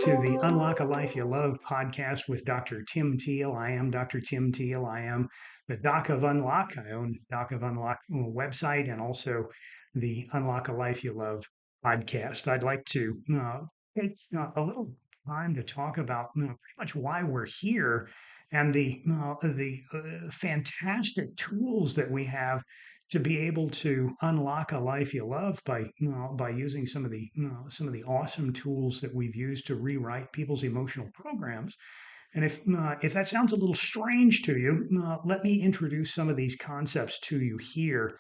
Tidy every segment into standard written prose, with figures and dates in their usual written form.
to the Unlock a Life You Love podcast with Dr. Tim Teel. I am Dr. Tim Teel. I am the Doc of Unlock. I own Doc of Unlock website and also the Unlock a Life You Love podcast. I'd like to take a little time to talk about pretty much why we're here and the fantastic tools that we have to be able to unlock a life you love by using some of the awesome tools that we've used to rewrite people's emotional programs. And if that sounds a little strange to you, let me introduce some of these concepts to you here.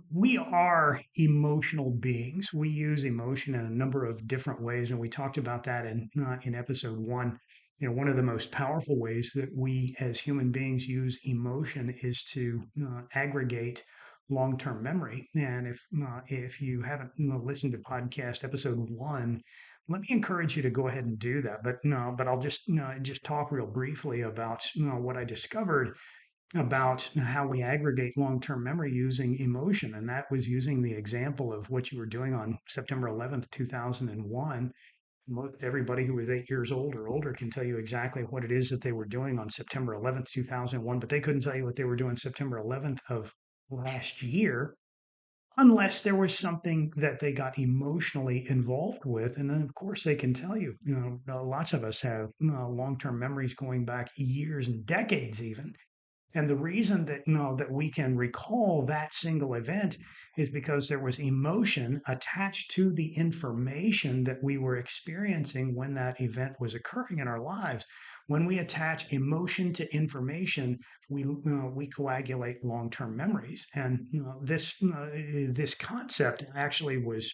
We are emotional beings. We use emotion in a number of different ways, and we talked about that in episode one. One of the most powerful ways that we as human beings use emotion is to aggregate long-term memory. And if you haven't listened to podcast episode one, let me encourage you to go ahead and do that. But I'll just talk real briefly about what I discovered about how we aggregate long-term memory using emotion. And that was using the example of what you were doing on September 11th, 2001. Most everybody who was 8 years old or older can tell you exactly what it is that they were doing on September 11th, 2001, but they couldn't tell you what they were doing September 11th of last year unless there was something that they got emotionally involved with. And then, of course, they can tell you, lots of us have long-term memories going back years and decades even. And the reason that that we can recall that single event is because there was emotion attached to the information that we were experiencing when that event was occurring in our lives. When we attach emotion to information, we coagulate long-term memories. And this concept actually was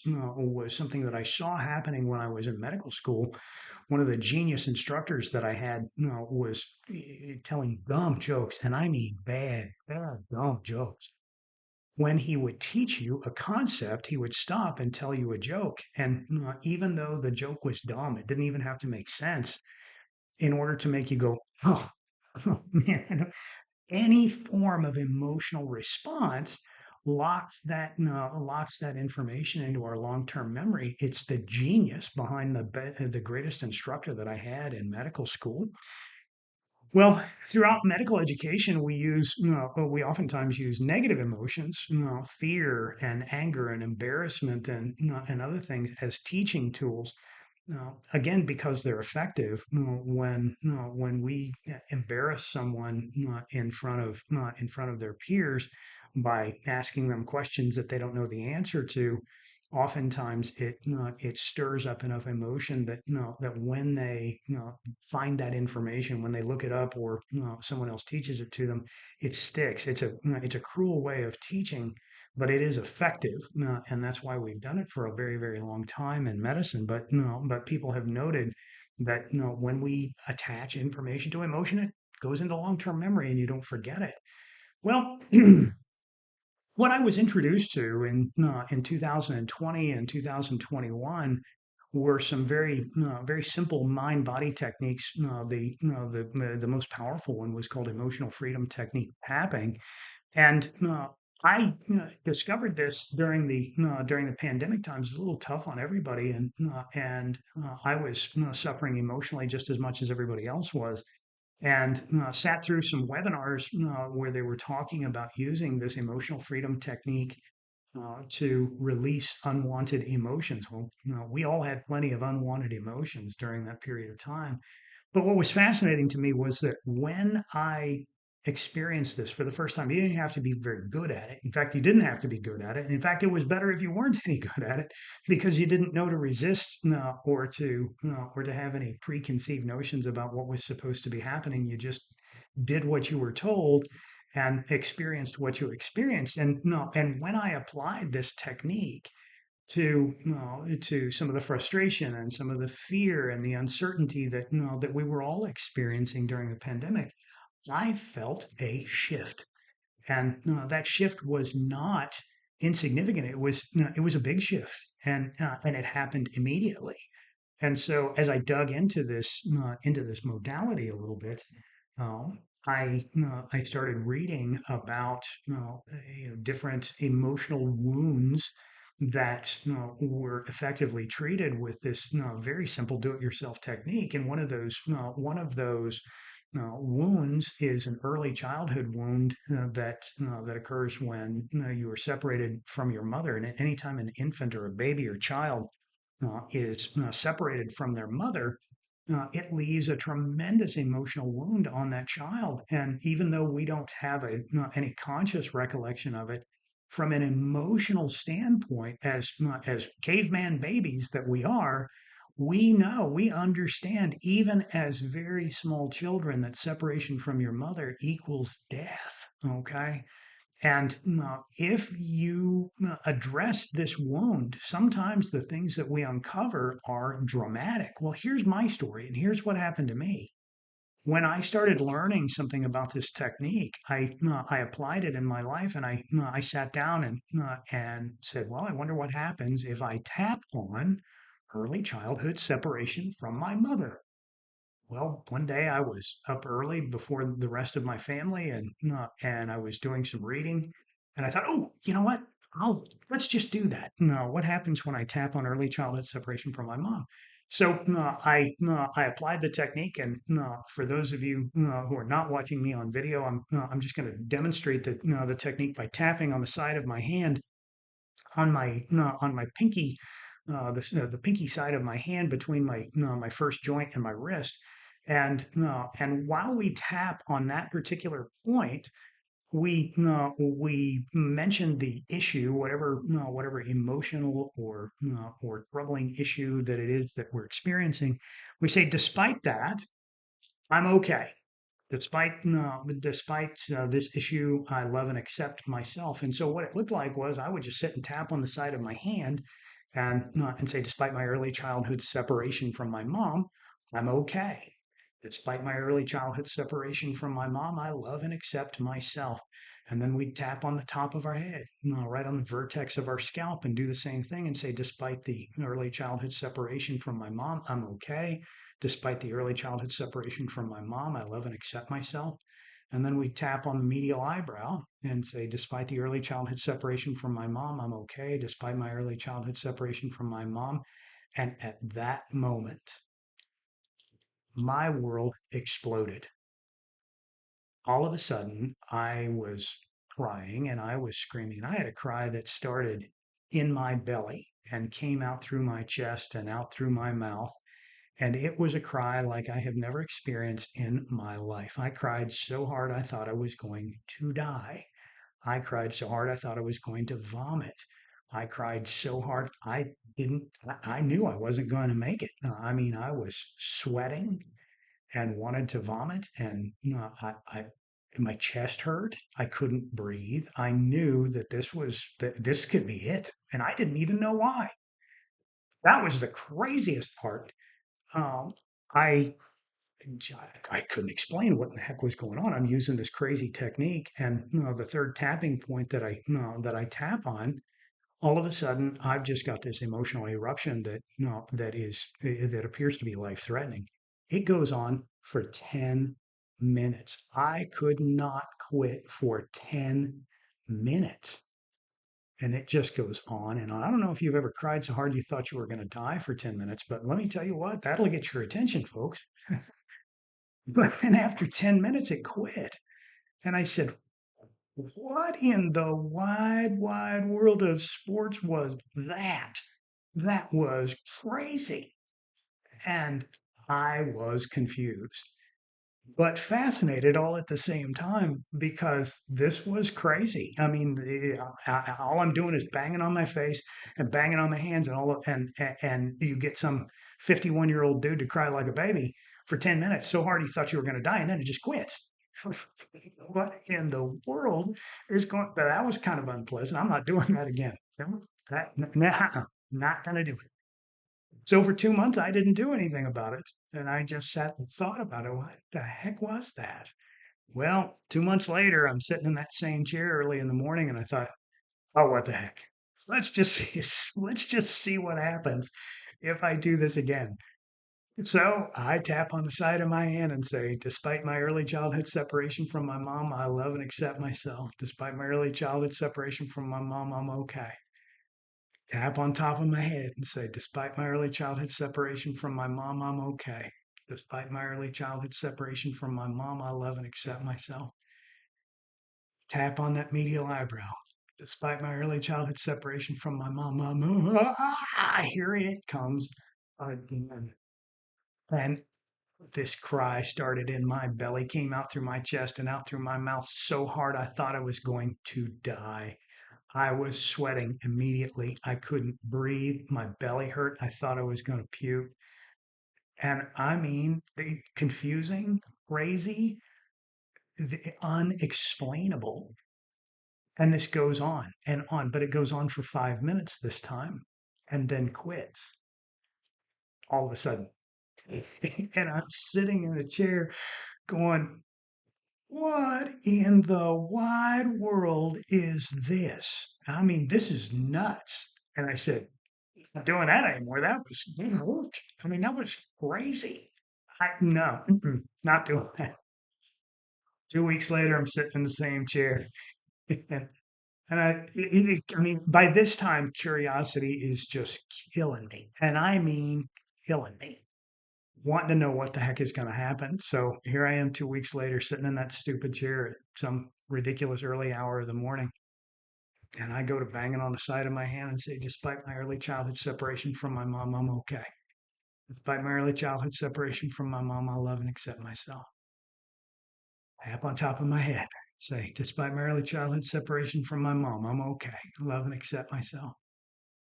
something that I saw happening when I was in medical school. One of the genius instructors that I had was telling dumb jokes, and I mean bad, dumb jokes. When he would teach you a concept, he would stop and tell you a joke. And even though the joke was dumb, it didn't even have to make sense in order to make you go, oh, oh man, any form of emotional response locks that information into our long-term memory. It's the genius behind the greatest instructor that I had in medical school. Well, throughout medical education, we oftentimes use negative emotions, fear and anger and embarrassment and other things as teaching tools. Again, because they're effective when we embarrass someone in front of their peers by asking them questions that they don't know the answer to. Oftentimes, it stirs up enough emotion that that when they find that information, when they look it up, or someone else teaches it to them, it sticks. It's a cruel way of teaching, but it is effective, and that's why we've done it for a very, very long time in medicine. But but people have noted that when we attach information to emotion, it goes into long-term memory, and you don't forget it. Well, what I was introduced to in 2020 and 2021 were some very simple mind-body techniques. The most powerful one was called emotional freedom technique tapping, and I discovered this during the pandemic times. It was a little tough on everybody, and I was suffering emotionally just as much as everybody else was. And sat through some webinars where they were talking about using this emotional freedom technique to release unwanted emotions. Well, we all had plenty of unwanted emotions during that period of time. But what was fascinating to me was that when I experienced this for the first time, you didn't have to be very good at it. In fact, you didn't have to be good at it. In fact, it was better if you weren't any good at it because you didn't know to resist or to have any preconceived notions about what was supposed to be happening. You just did what you were told and experienced what you experienced. And no, and when I applied this technique to some of the frustration and some of the fear and the uncertainty that that we were all experiencing during the pandemic, I felt a shift, and that shift was not insignificant. It was a big shift, and it happened immediately. And so, as I dug into this modality a little bit, um, I started reading about different emotional wounds that were effectively treated with this very simple do-it-yourself technique. And one of those wounds is an early childhood wound that occurs when you are separated from your mother. And anytime an infant or a baby or child is separated from their mother, it leaves a tremendous emotional wound on that child. And even though we don't have any conscious recollection of it, from an emotional standpoint, as caveman babies that we know, we understand, even as very small children, that separation from your mother equals death. Okay. And if you address this wound, sometimes the things that we uncover are dramatic. Well, here's my story, and here's what happened to me. When I started learning something about this technique, I applied it in my life, and I sat down and said, "Well, I wonder what happens if I tap on early childhood separation from my mother." Well, one day I was up early before the rest of my family, and I was doing some reading, and I thought, oh, you know what? Let's just do that. What happens when I tap on early childhood separation from my mom? So I applied the technique, and for those of you who are not watching me on video, I'm just going to demonstrate the technique by tapping on the side of my hand on my pinky, the pinky side of my hand between my first joint and my wrist. And while we tap on that particular point, we mention the issue, whatever emotional or troubling issue that it is that we're experiencing. We say, despite that, I'm okay. Despite this issue, I love and accept myself. And so what it looked like was I would just sit and tap on the side of my hand and say, despite my early childhood separation from my mom, I'm okay. Despite my early childhood separation from my mom, I love and accept myself. And then we'd tap on the top of our head, right on the vertex of our scalp, and do the same thing and say, despite the early childhood separation from my mom, I'm okay. Despite the early childhood separation from my mom, I love and accept myself. And then we tap on the medial eyebrow and say, despite the early childhood separation from my mom, I'm okay. Despite my early childhood separation from my mom. And at that moment, my world exploded. All of a sudden, I was crying and I was screaming. I had a cry that started in my belly and came out through my chest and out through my mouth. And it was a cry like I have never experienced in my life. I cried so hard I thought I was going to die. I cried so hard I thought I was going to vomit. I cried so hard I knew I wasn't going to make it. I mean, I was sweating and wanted to vomit, and my chest hurt. I couldn't breathe. I knew that this could be it, and I didn't even know why. That was the craziest part. Um, I I couldn't explain what the heck was going on. I'm using this crazy technique, and the third tapping point that I tap on, all of a sudden, I've just got this emotional eruption that appears to be life threatening. It goes on for 10 minutes. I could not quit for 10 minutes. And it just goes on and on. I don't know if you've ever cried so hard you thought you were going to die for 10 minutes, but let me tell you what, that'll get your attention, folks. But then after 10 minutes, it quit. And I said, what in the wide, wide world of sports was that? That was crazy. And I was confused, but fascinated all at the same time because this was crazy. I mean, all I'm doing is banging on my face and banging on my hands, and you get some 51-year-old dude to cry like a baby for 10 minutes so hard he thought you were going to die, and then it just quits. What in the world is going? That was kind of unpleasant. I'm not doing that again. Not going to do it. So for 2 months, I didn't do anything about it. And I just sat and thought about it. What the heck was that? Well, 2 months later, I'm sitting in that same chair early in the morning and I thought, oh, what the heck? Let's just see, let's just see what happens if I do this again. So I tap on the side of my hand and say, despite my early childhood separation from my mom, I love and accept myself. Despite my early childhood separation from my mom, I'm okay. Tap on top of my head and say, despite my early childhood separation from my mom, I'm okay. Despite my early childhood separation from my mom, I love and accept myself. Tap on that medial eyebrow. Despite my early childhood separation from my mom, here it comes again. And this cry started in my belly, came out through my chest and out through my mouth so hard I thought I was going to die. I was sweating immediately. I couldn't breathe. My belly hurt. I thought I was going to puke. And I mean, the confusing, crazy, the unexplainable. And this goes on, but it goes on for 5 minutes this time and then quits all of a sudden. And I'm sitting in a chair going, what in the wide world is this? I mean, this is nuts. And I said, not doing that anymore. That was, I mean, that was crazy. No, not doing that. 2 weeks later, I'm sitting in the same chair. And I mean, by this time, curiosity is just killing me. And I mean, killing me, wanting to know what the heck is going to happen. So here I am 2 weeks later, sitting in that stupid chair at some ridiculous early hour of the morning. And I go to banging on the side of my hand and say, despite my early childhood separation from my mom, I'm okay. Despite my early childhood separation from my mom, I love and accept myself. Tap on top of my head. Say, despite my early childhood separation from my mom, I'm okay. Love and accept myself.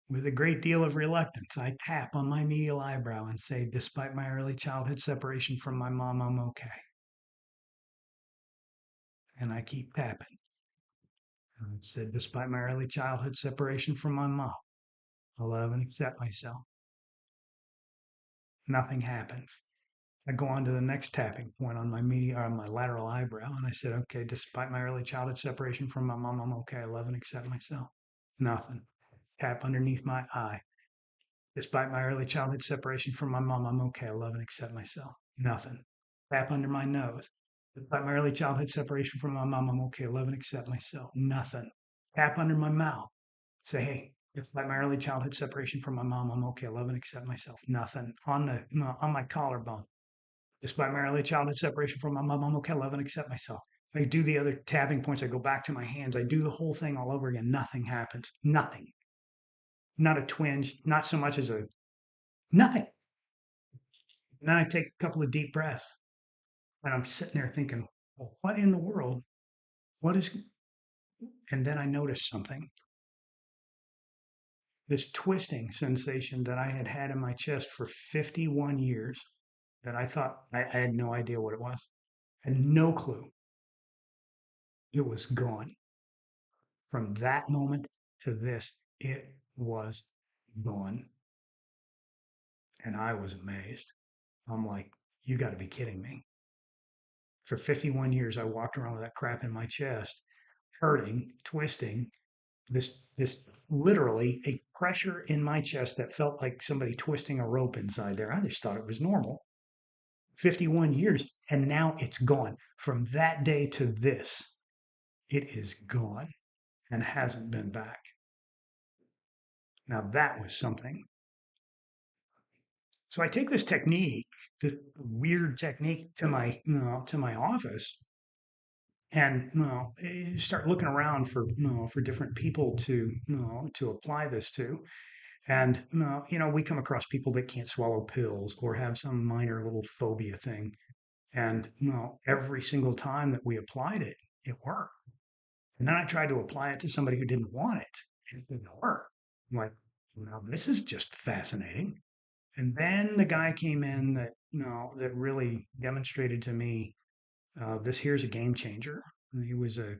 With a great deal of reluctance, I tap on my medial eyebrow and say, despite my early childhood separation from my mom, I'm okay. And I keep tapping. And I said, despite my early childhood separation from my mom, I love and accept myself. Nothing happens. I go on to the next tapping point on my lateral eyebrow, and I said, okay, despite my early childhood separation from my mom, I'm okay. I love and accept myself. Nothing. Tap underneath my eye. Despite my early childhood separation from my mom, I'm okay. I love and accept myself. Nothing. Tap under my nose. Despite my early childhood separation from my mom, I'm okay. I love and accept myself. Nothing. Tap under my mouth. Say, hey, despite my early childhood separation from my mom, I'm okay. I love and accept myself. Nothing. On my collarbone. Despite my early childhood separation from my mom, I'm okay. I love and accept myself. I do the other tapping points. I go back to my hands. I do the whole thing all over again. Nothing happens. Nothing. Not a twinge. Not so much as a nothing. And then I take a couple of deep breaths and I'm sitting there thinking, well, what in the world? What is, and then I noticed something. This twisting sensation that I had had in my chest for 51 years that I thought I had no idea what it was. I had no clue. It was gone. From that moment to this, it was gone. And I was amazed. I'm like, you got to be kidding me. For 51 years, I walked around with that crap in my chest, hurting, twisting, this literally a pressure in my chest that felt like somebody twisting a rope inside there. I just thought it was normal. 51 years, and now it's gone. From that day to this, it is gone and hasn't been back. Now that was something. So I take this technique, this weird technique, to my office, and start looking around for for different people to apply this to. And we come across people that can't swallow pills or have some minor little phobia thing. And every single time that we applied it, it worked. And then I tried to apply it to somebody who didn't want it. It didn't work. I'm like, this is just fascinating. And then the guy came in that that really demonstrated to me this here's a game changer. He was a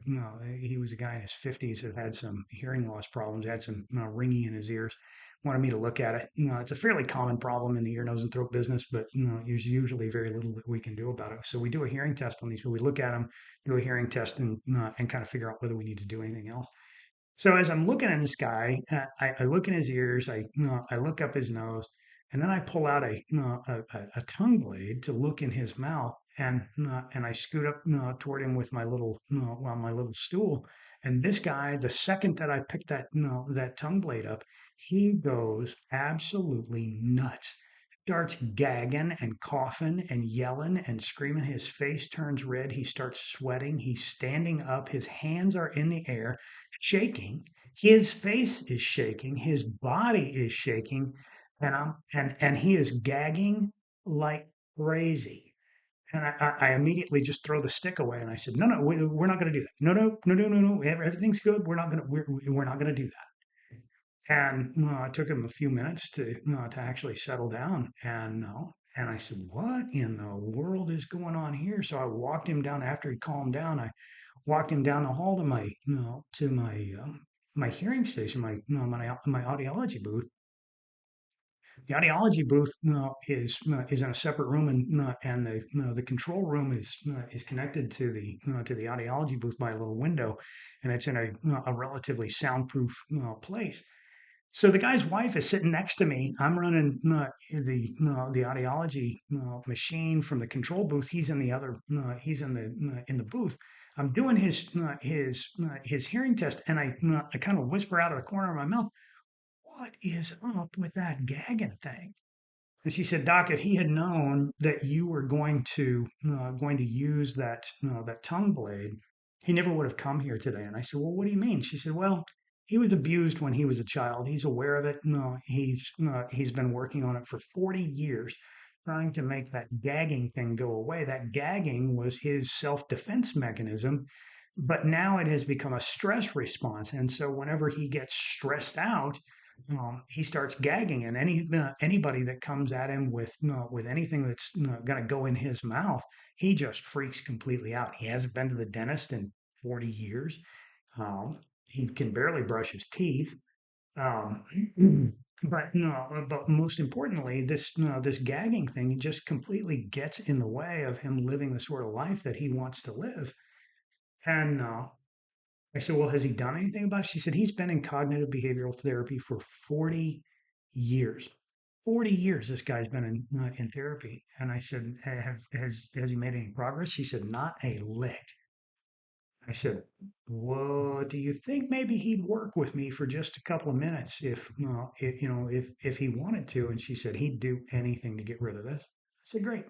guy in his 50s that had some hearing loss problems, had some ringing in his ears. Wanted me to look at it. It's a fairly common problem in the ear, nose, and throat business, but there's usually very little that we can do about it. So we do a hearing test on these. We look at them, do a hearing test, and kind of figure out whether we need to do anything else. So as I'm looking at this guy, I look in his ears, I look up his nose, and then I pull out a tongue blade to look in his mouth, and I scoot up toward him with my little my little stool, And this guy, the second that I picked that tongue blade up, he goes absolutely nuts. Starts gagging and coughing and yelling and screaming. His face turns red. He starts sweating. He's standing up. His hands are in the air, shaking. His face is shaking. His body is shaking, and he is gagging like crazy. And I immediately just throw the stick away and I said, no, no, we're not going to do that. No, no, no, no, no, no. Everything's good. We're not going to do that. And it took him a few minutes to actually settle down. And I said, what in the world is going on here? So I walked him down after he calmed down. I walked him down the hall to my hearing station, my audiology booth. The audiology booth is in a separate room, and the control room is connected to the audiology booth by a little window, and it's in a relatively soundproof place. So the guy's wife is sitting next to me. I'm running the audiology machine from the control booth. He's in the other. He's in the booth. I'm doing his hearing test, and I kind of whisper out of the corner of my mouth, "What is up with that gagging thing?" And she said, "Doc, if he had known that you were going to use that tongue blade, he never would have come here today." And I said, "Well, what do you mean?" She said, "Well, he was abused when he was a child. He's aware of it. No, he's been working on it for 40 years, trying to make that gagging thing go away. That gagging was his self-defense mechanism, but now it has become a stress response. And so whenever he gets stressed out, he starts gagging, and anybody that comes at him with anything that's going to go in his mouth, he just freaks completely out. He hasn't been to the dentist in 40 years. He can barely brush his teeth. Um, but no, but most importantly, this gagging thing just completely gets in the way of him living the sort of life that he wants to live. And I said, "Well, has he done anything about it?" She said, "He's been in cognitive behavioral therapy for 40 years. 40 years this guy's been in therapy." And I said, has he made any progress?" She said, "Not a lick." I said, "Well, do you think maybe he'd work with me for just a couple of minutes if he wanted to?" And she said, "He'd do anything to get rid of this." I said, "Great."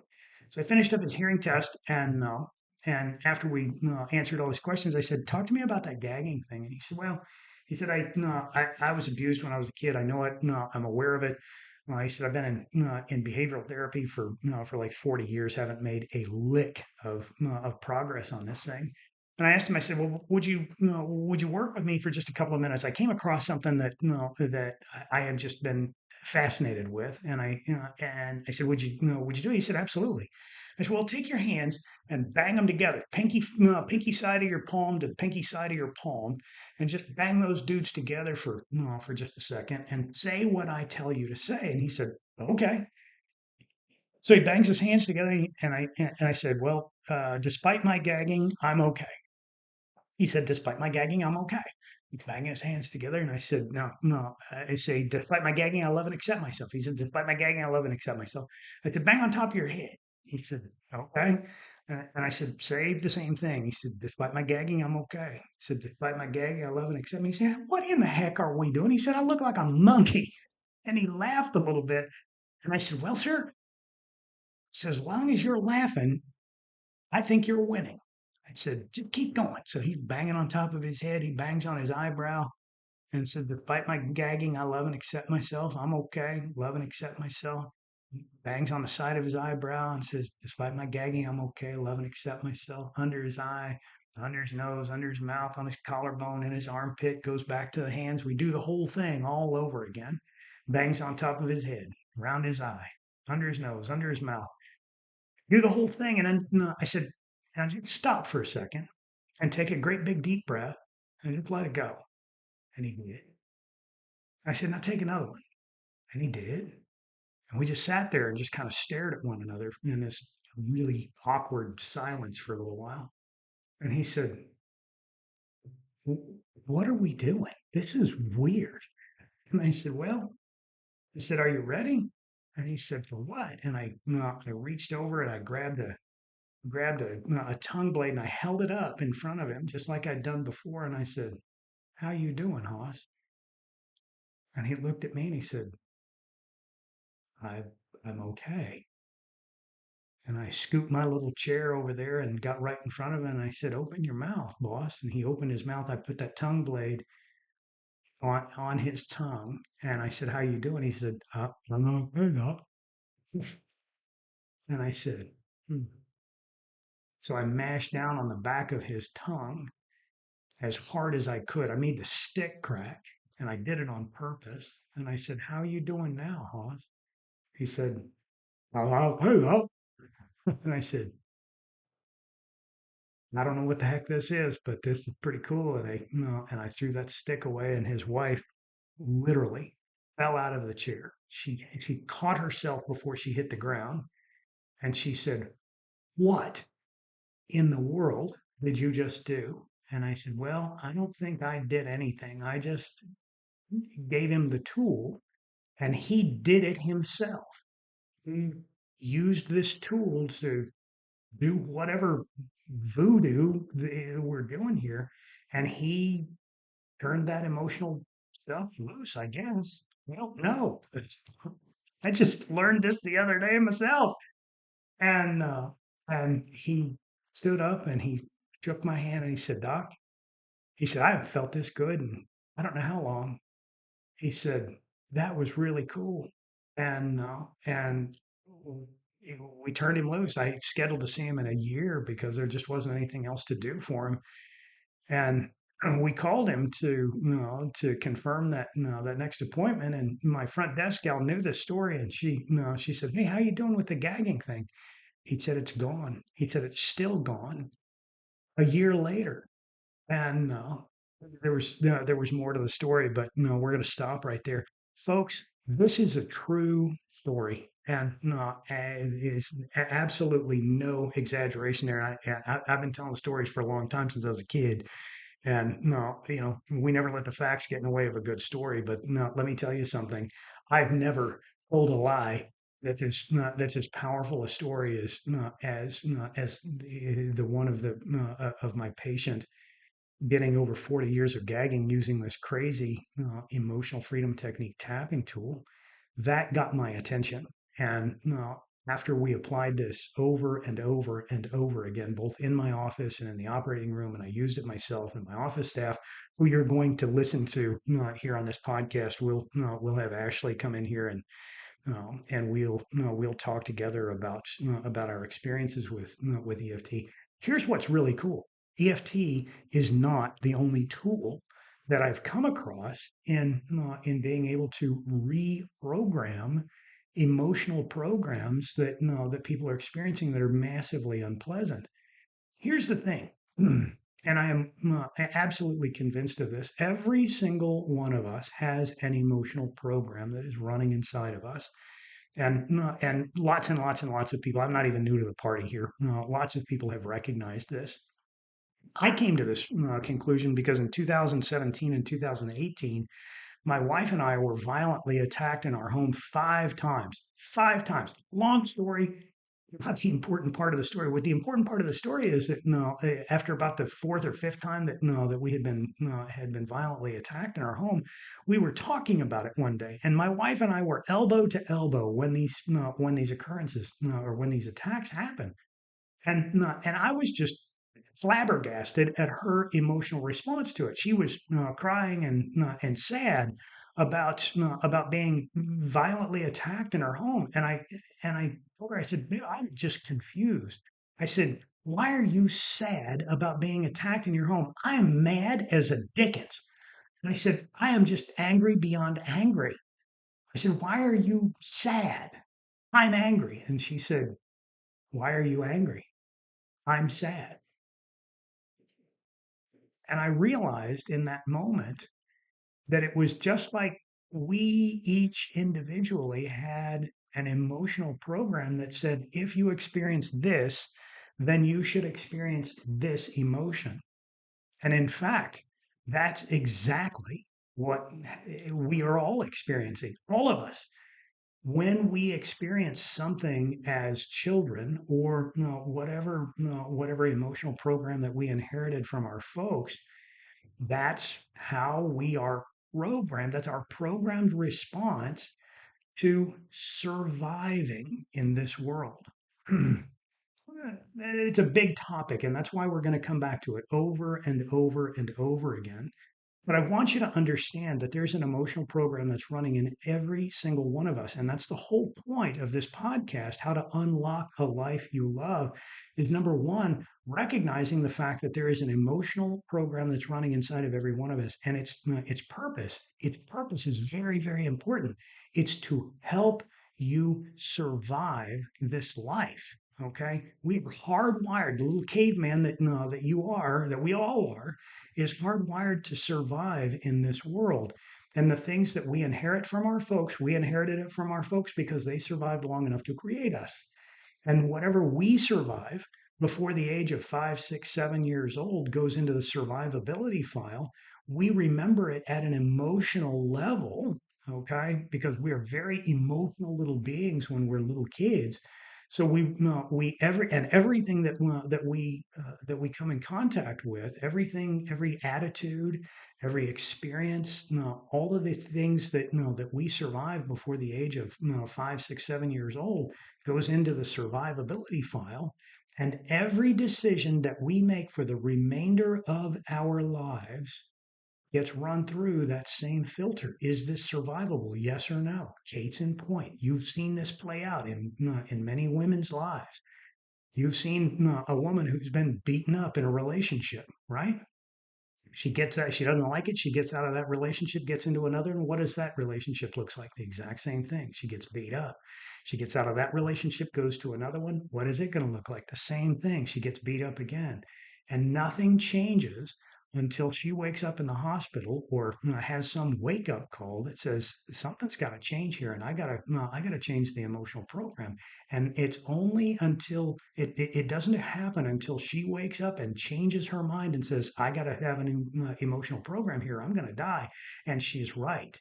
So I finished up his hearing test, and after we answered all his questions, I said, "Talk to me about that gagging thing." And he said, "Well," he said, I was abused when I was a kid. I know it. No, I'm aware of it." He said, "I've been in behavioral therapy for like 40 years, haven't made a lick of progress on this thing." And I asked him, I said, "Well, would you work with me for just a couple of minutes? I came across something that I have just been fascinated with." And I said, would you do it?" He said, "Absolutely." I said, "Well, take your hands and bang them together, pinky side of your palm to pinky side of your palm, and just bang those dudes together for just a second, and say what I tell you to say." And he said, "Okay." So he bangs his hands together, and I said, "Well, despite my gagging, I'm okay." He said, "Despite my gagging, I'm okay." He's banging his hands together, and I said, "No, no." I say, "Despite my gagging, I love and accept myself." He said, "Despite my gagging, I love and accept myself." I said, "Bang on top of your head." He said, "Okay." And I said, "Say the same thing." He said, "Despite my gagging, I'm okay." He said, "Despite my gagging, I love and accept me." He said, "What in the heck are we doing?" He said, "I look like a monkey." And he laughed a little bit. And I said, "Well, sir," I "as long as you're laughing, I think you're winning." I said, "Just keep going." So he's banging on top of his head. He bangs on his eyebrow and said, "Despite my gagging, I love and accept myself. I'm okay. Love and accept myself." He bangs on the side of his eyebrow and says, "Despite my gagging, I'm okay. Love and accept myself." Under his eye, under his nose, under his mouth, on his collarbone, in his armpit, goes back to the hands. We do the whole thing all over again. Bangs on top of his head, around his eye, under his nose, under his mouth. Do the whole thing. And then I said, "Now just stop for a second and take a great big deep breath and just let it go." And he did. I said, "Now take another one." And he did. And we just sat there and just kind of stared at one another in this really awkward silence for a little while. And he said, "What are we doing? This is weird." And I said, "Well," I said, "are you ready?" And he said, "For what?" And I reached over and I grabbed grabbed a tongue blade and I held it up in front of him, just like I'd done before. And I said, "How you doing, Hoss?" And he looked at me and he said, I, I'm okay. And I scooped my little chair over there and got right in front of him. And I said, "Open your mouth, boss." And he opened his mouth. I put that tongue blade on his tongue. And I said, "How you doing?" He said, "I'm okay, doc." And I said, "Hmm." So I mashed down on the back of his tongue as hard as I could. I made the stick crack, and I did it on purpose. And I said, "How you doing now, Hoss?" He said, "I'm okay, doc." And I said, "I don't know what the heck this is, but this is pretty cool." And I threw that stick away, and his wife literally fell out of the chair. She caught herself before she hit the ground, and she said, "What in the world did you just do?" And I said, "Well, I don't think I did anything. I just gave him the tool, and he did it himself. He used this tool to do whatever voodoo we're doing here, and he turned that emotional stuff loose, I guess. I don't know. I just learned this the other day myself." And he stood up and he shook my hand and he said, "Doc," he said, "I haven't felt this good and I don't know how long." He said, "That was really cool." And we turned him loose. I scheduled to see him in a year because there just wasn't anything else to do for him. And we called him to confirm that that next appointment. And my front desk gal knew this story, and she said, "Hey, how you doing with the gagging thing?" He said, "It's gone." He said, "It's still gone a year later." And there was more to the story, but no, we're going to stop right there, folks. This is a true story, and no, is absolutely no exaggeration there. I've been telling stories for a long time since I was a kid, and no, we never let the facts get in the way of a good story. But no, let me tell you something. I've never told a lie that's as powerful a story as the one of my patient getting over 40 years of gagging using this crazy emotional freedom technique tapping tool. That got my attention. And after we applied this over and over and over again, both in my office and in the operating room, and I used it myself and my office staff, who you're going to listen to here on this podcast, we'll have Ashley come in here and we'll talk together about our experiences with EFT. Here's what's really cool: EFT is not the only tool that I've come across in being able to reprogram emotional programs that people are experiencing that are massively unpleasant. Here's the thing. And I am absolutely convinced of this. Every single one of us has an emotional program that is running inside of us, and lots and lots and lots of people. I'm not even new to the party here. Lots of people have recognized this. I came to this conclusion because in 2017 and 2018, my wife and I were violently attacked in our home 5 times. 5 times. Long story. Not the important part of the story. What the important part of the story is that after about the fourth or fifth time that we had been violently attacked in our home, we were talking about it one day, and my wife and I were elbow to elbow when these occurrences or when these attacks happen, and I was just flabbergasted at her emotional response to it. She was crying and sad about being violently attacked in her home, and I told her, I said, "Babe, I'm just confused." I said, "Why are you sad about being attacked in your home?" "I am mad as a dickens." And I said, "I am just angry beyond angry." I said, "Why are you sad?" "I'm angry." And she said, "Why are you angry?" "I'm sad." And I realized in that moment that it was just like we each individually had an emotional program that said, if you experience this, then you should experience this emotion. And in fact, that's exactly what we are all experiencing, all of us. when we experience something as children, or whatever emotional program that we inherited from our folks, that's how we are programmed. That's our programmed response to surviving in this world. It's a big topic, and that's why we're going to come back to it over and over and over again. But I want you to understand that there's an emotional program that's running in every single one of us. And that's the whole point of this podcast. How to unlock a life you love is, number one, recognizing the fact that there is an emotional program that's running inside of every one of us. And its purpose. Its purpose is very, very important. It's to help you survive this life. Okay. We are hardwired, the little caveman that you are, that we all are, is hardwired to survive in this world. And the things that we inherit from our folks, we inherited it from our folks because they survived long enough to create us. And whatever we survive before the age of 5, 6, 7 years old goes into the survivability file. We remember it at an emotional level, okay? Because we are very emotional little beings when we're little kids. So everything that we come in contact with, everything, every attitude, every experience, all of the things that we survive before the age of 5, 6, 7 years old goes into the survivability file. And every decision that we make for the remainder of our lives gets run through that same filter. Is this survivable? Yes or no? Case in point, you've seen this play out in many women's lives. You've seen a woman who's been beaten up in a relationship, right? She gets out, she doesn't like it. She gets out of that relationship, gets into another. And what does that relationship looks like? The exact same thing. She gets beat up. She gets out of that relationship, goes to another one. What is it going to look like? The same thing. She gets beat up again. And nothing changes until she wakes up in the hospital, or has some wake up call that says something's got to change here, and I got to change the emotional program. And it's only until it doesn't happen until she wakes up and changes her mind and says, I got to have a new emotional program here. I'm going to die. And she's right.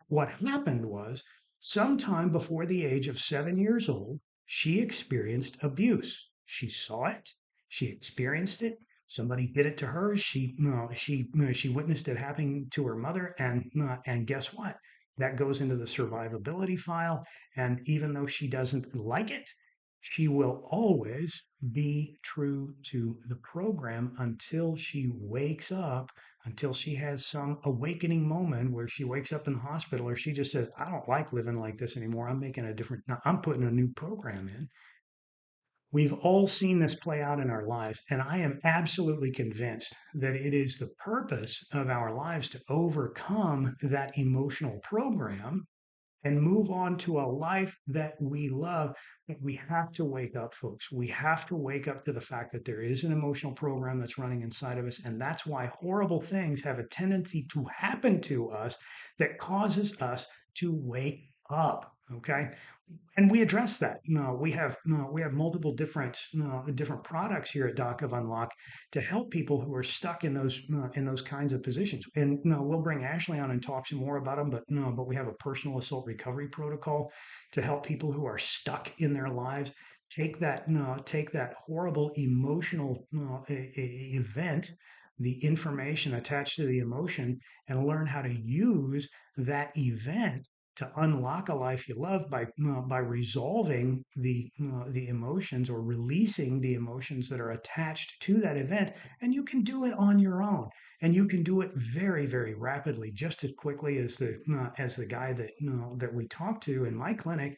What happened was, sometime before the age of 7 years old, she experienced abuse. She saw it, she experienced it. Somebody did it to her. She witnessed it happening to her mother, and guess what? That goes into the survivability file. And even though she doesn't like it, she will always be true to the program until she wakes up, until she has some awakening moment where she wakes up in the hospital, or she just says, I don't like living like this anymore. I'm putting a new program in. We've all seen this play out in our lives, and I am absolutely convinced that it is the purpose of our lives to overcome that emotional program and move on to a life that we love. But we have to wake up, folks. We have to wake up to the fact that there is an emotional program that's running inside of us. And that's why horrible things have a tendency to happen to us that causes us to wake up. Okay. And we address that. We have multiple different products here at Doc of Unlock to help people who are stuck in those kinds of positions. And we'll bring Ashley on and talk some more about them. But we have a personal assault recovery protocol to help people who are stuck in their lives take that horrible emotional event, the information attached to the emotion, and learn how to use that event to unlock a life you love by resolving the emotions, or releasing the emotions that are attached to that event. And you can do it on your own, and you can do it very, very rapidly, just as quickly as the guy that we talked to in my clinic.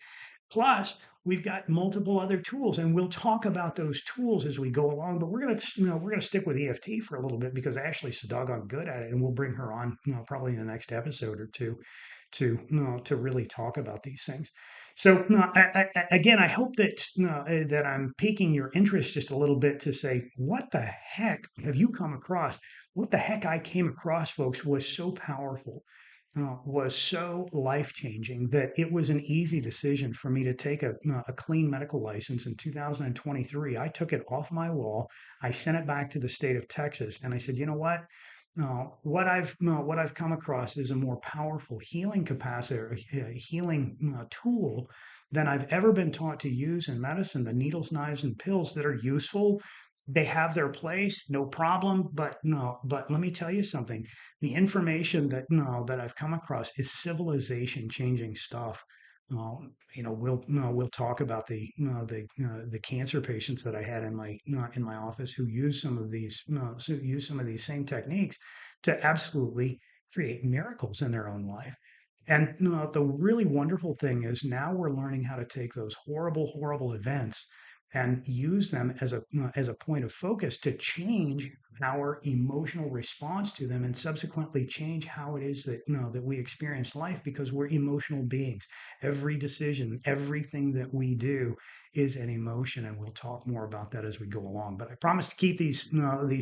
Plus, we've got multiple other tools, and we'll talk about those tools as we go along. But we're gonna stick with EFT for a little bit because Ashley's so doggone good at it, and we'll bring her on, probably in the next episode or two, to really talk about these things. So, again, I hope that I'm piquing your interest just a little bit to say, what the heck have you come across? What the heck I came across, folks, was so powerful, was so life changing, that it was an easy decision for me to take a clean medical license in 2023. I took it off my wall. I sent it back to the state of Texas, and I said, you know what? what I've come across is a more powerful healing capacity, or healing tool than I've ever been taught to use in medicine. The needles, knives, and pills that are useful, they have their place, no problem. But no, but let me tell you something. The information that no that I've come across is civilization changing stuff. We'll talk about the cancer patients that I had in my office who use some of these same techniques to absolutely create miracles in their own life. And the really wonderful thing is now we're learning how to take those horrible, horrible events and use them as a point of focus to change our emotional response to them, and subsequently change how it is that that we experience life, because we're emotional beings. Every decision, everything that we do is an emotion, and we'll talk more about that as we go along. But I promise to keep these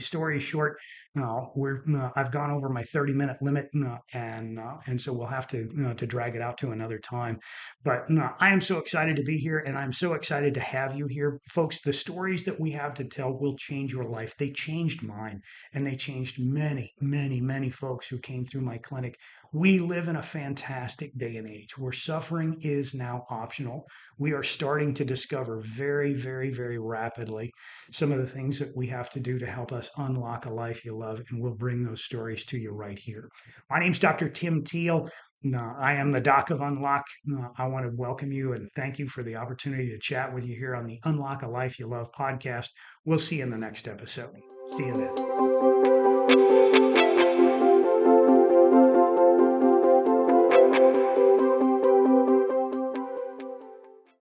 stories short. I've gone over my 30-minute limit, and so we'll have to drag it out to another time. But I am so excited to be here, and I'm so excited to have you here, folks. The stories that we have to tell will change your life. They changed mine, and they changed many, many, many folks who came through my clinic. We live in a fantastic day and age where suffering is now optional. We are starting to discover very, very, very rapidly some of the things that we have to do to help us unlock a life you love, and we'll bring those stories to you right here. My name's Dr. Tim Teel. I am the Doc of Unlock. I want to welcome you and thank you for the opportunity to chat with you here on the Unlock a Life You Love podcast. We'll see you in the next episode. See you then.